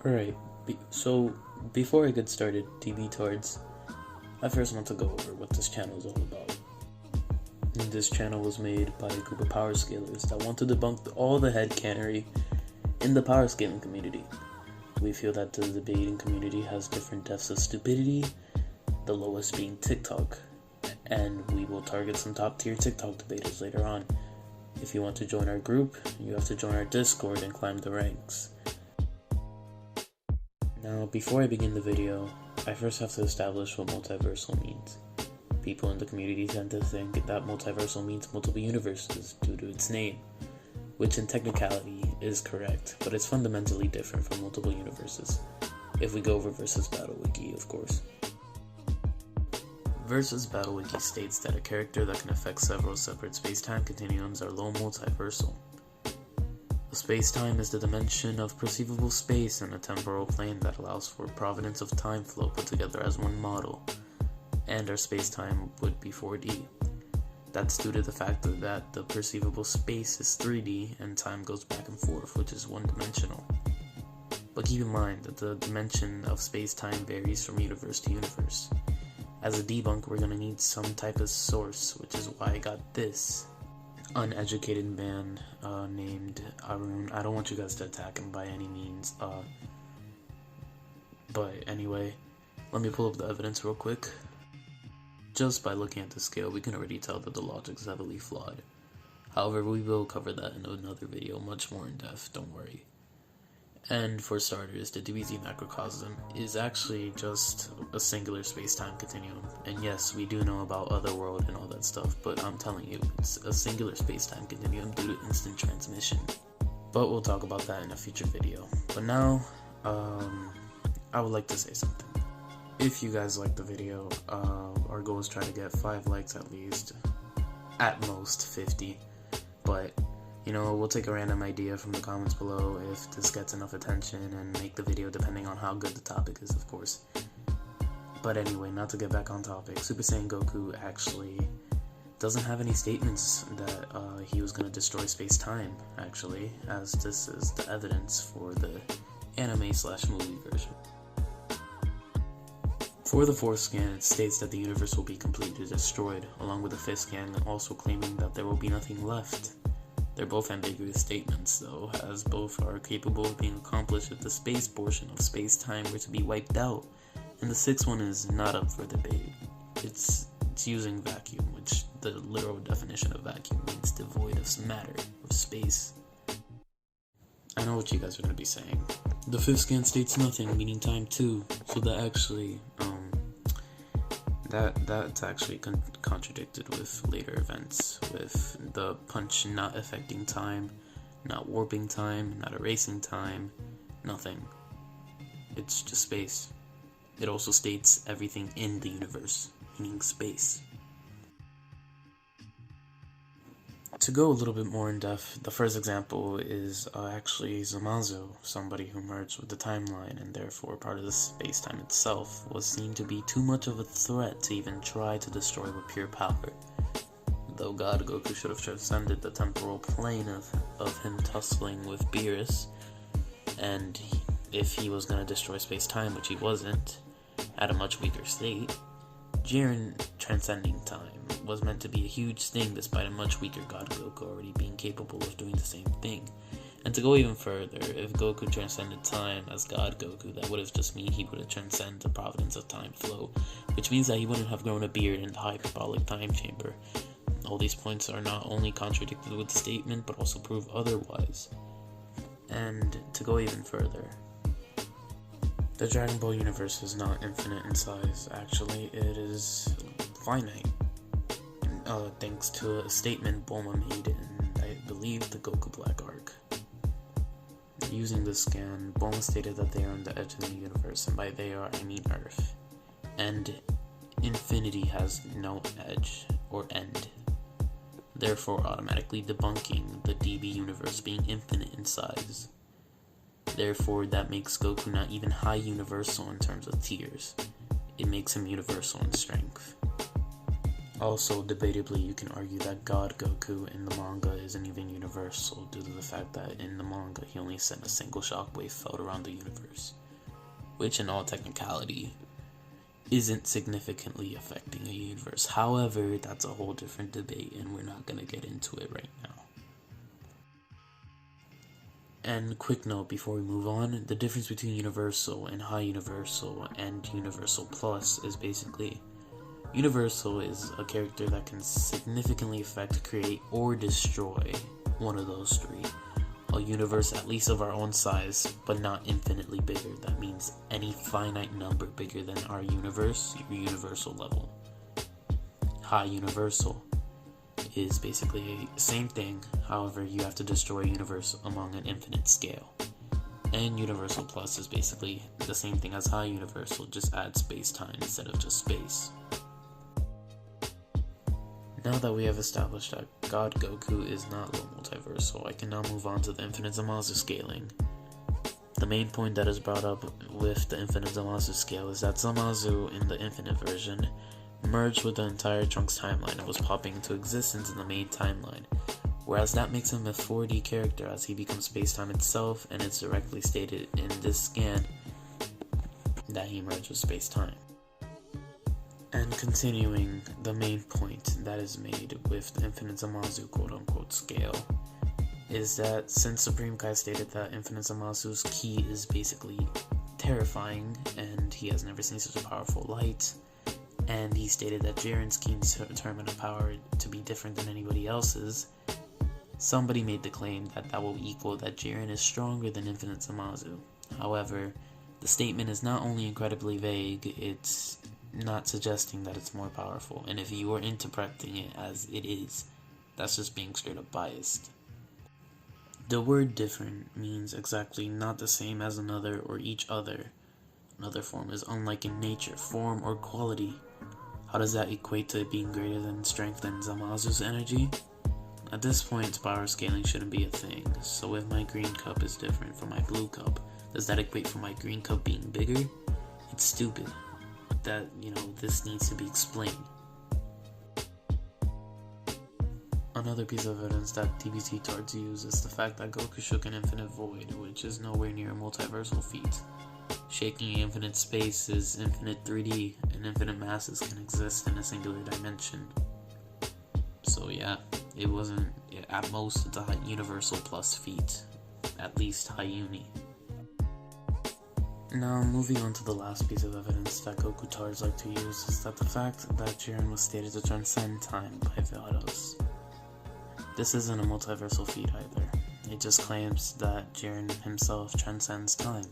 Alright, so before I get started, DB Towards, I first want to go over what this channel is all about. This channel was made by a group of power scalers that want to debunk all the headcanery in the power scaling community. We feel that the debating community has different depths of stupidity, the lowest being TikTok, and we will target some top tier TikTok debaters later on. If you want to join our group, you have to join our Discord and climb the ranks. Now, before I begin the video, I first have to establish what multiversal means. People in the community tend to think that multiversal means multiple universes due to its name, which in technicality is correct, but it's fundamentally different from multiple universes, if we go over Versus Battle Wiki, of course. Versus Battle Wiki states that a character that can affect several separate space-time continuums are low multiversal. Space-time is the dimension of perceivable space in a temporal plane that allows for providence of time flow put together as one model, and our space-time would be 4D. That's due to the fact that the perceivable space is 3D and time goes back and forth, which is one-dimensional. But keep in mind that the dimension of space-time varies from universe to universe. As a debunk, we're going to need some type of source, which is why I got this uneducated man named Arun. I don't want you guys to attack him by any means, but anyway, let me pull up the evidence real quick. Just by looking at the scale, we can already tell that the logic is heavily flawed. However, we will cover that in another video, much more in depth, don't worry. And for starters, the DBZ macrocosm is actually just a singular space-time continuum. And yes, we do know about Otherworld and all that stuff, but I'm telling you, it's a singular space-time continuum due to instant transmission. But we'll talk about that in a future video. But now, I would like to say something. If you guys like the video, our goal is try to get 5 likes at least, at most 50, but you know, we'll take a random idea from the comments below if this gets enough attention and make the video depending on how good the topic is, of course. But anyway, not to get back on topic, Super Saiyan Goku actually doesn't have any statements that he was going to destroy space-time, actually, as this is the evidence for the anime/movie version. For the 4th scan, it states that the universe will be completely destroyed, along with the 5th scan also claiming that there will be nothing left. They're both ambiguous statements, though, as both are capable of being accomplished if the space portion of space-time were to be wiped out, and the 6th one is not up for debate. It's using vacuum, which the literal definition of vacuum means devoid of matter, of space. I know what you guys are going to be saying. The 5th scan states nothing, meaning time too, so that actually, that's actually contradicted with later events, with the punch not affecting time, not warping time, not erasing time, nothing. It's just space. It also states everything in the universe, meaning space. To go a little bit more in depth, the first example is actually Zamazo, somebody who merged with the timeline and therefore part of the space-time itself was seen to be too much of a threat to even try to destroy with pure power. Though God Goku should have transcended the temporal plane of him tussling with Beerus, and if he was going to destroy space-time, which he wasn't, at a much weaker state, Jiren transcending time was meant to be a huge thing despite a much weaker God Goku already being capable of doing the same thing. And to go even further, if Goku transcended time as God Goku, that would have just mean he would have transcended the providence of time flow, which means that he wouldn't have grown a beard in the hyperbolic time chamber. All these points are not only contradicted with the statement, but also prove otherwise. And to go even further, the Dragon Ball universe is not infinite in size, actually, it is finite. Thanks to a statement Bulma made in, I believe, the Goku Black arc. Using this scan, Bulma stated that they are on the edge of the universe, and by they are, I mean Earth. And infinity has no edge or end, therefore automatically debunking the DB universe being infinite in size. Therefore, that makes Goku not even high universal in terms of tiers. It makes him universal in strength. Also, debatably, you can argue that God Goku in the manga isn't even universal due to the fact that in the manga he only sent a single shockwave felt around the universe, which in all technicality isn't significantly affecting a universe. However, that's a whole different debate and we're not going to get into it right now. And quick note before we move on, the difference between universal and high universal and universal plus is basically universal is a character that can significantly affect, create, or destroy one of those three. A universe at least of our own size, but not infinitely bigger. That means any finite number bigger than our universe, your universal level. High universal is basically the same thing, however you have to destroy a universe among an infinite scale. And universal plus is basically the same thing as high universal, just add space-time instead of just space. Now that we have established that God Goku is not low multiversal, I can now move on to the infinite Zamasu scaling. The main point that is brought up with the infinite Zamasu scale is that Zamasu in the infinite version merged with the entire Trunks timeline and was popping into existence in the main timeline, whereas that makes him a 4D character as he becomes space-time itself, and it's directly stated in this scan that he merged with space-time. And continuing, the main point that is made with the infinite Zamasu quote-unquote scale is that since Supreme Kai stated that infinite Zamasu's ki is basically terrifying and he has never seen such a powerful light, and he stated that Jiren's ki determined a power to be different than anybody else's, somebody made the claim that that will equal that Jiren is stronger than infinite Zamasu. However, the statement is not only incredibly vague, it's not suggesting that it's more powerful, and if you are interpreting it as it is, that's just being straight up biased. The word different means exactly not the same as another or each other. Another form is unlike in nature, form, or quality. How does that equate to it being greater than strength than Zamazu's energy? At this point, power scaling shouldn't be a thing, so if my green cup is different from my blue cup, does that equate for my green cup being bigger? It's stupid. That, this needs to be explained. Another piece of evidence that TBT tards use is the fact that Goku shook an infinite void, which is nowhere near a multiversal feat. Shaking infinite space is infinite 3D, and infinite masses can exist in a singular dimension. So yeah, it wasn't, at most, it's a universal plus feat. At least high uni. Now, moving on to the last piece of evidence that Goku tards like to use is that the fact that Jiren was stated to transcend time by Vados. This isn't a multiversal feat either. It just claims that Jiren himself transcends time,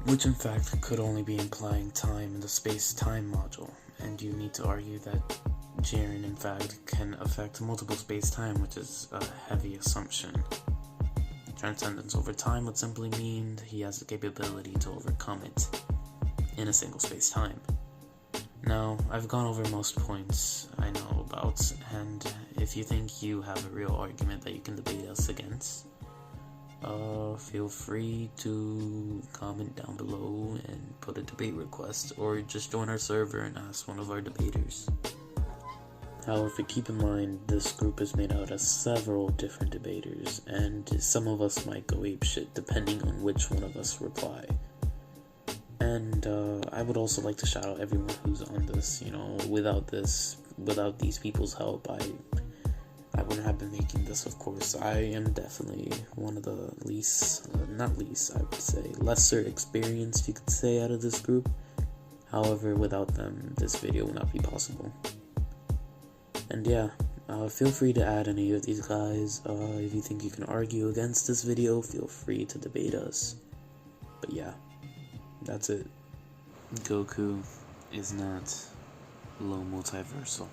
which in fact could only be implying time in the space-time module, and you need to argue that Jiren in fact can affect multiple space-time, which is a heavy assumption. Transcendence over time would simply mean he has the capability to overcome it in a single space-time. Now, I've gone over most points I know about, and if you think you have a real argument that you can debate us against, feel free to comment down below and put a debate request, or just join our server and ask one of our debaters. However, keep in mind, this group is made out of several different debaters, and some of us might go apeshit depending on which one of us reply. And I would also like to shout out everyone who's on this. Without these people's help, I wouldn't have been making this, of course. I am definitely one of the lesser experienced, you could say, out of this group. However, without them, this video would not be possible. And yeah, feel free to add any of these guys. If you think you can argue against this video, feel free to debate us. But yeah, that's it. Goku is not low multiversal.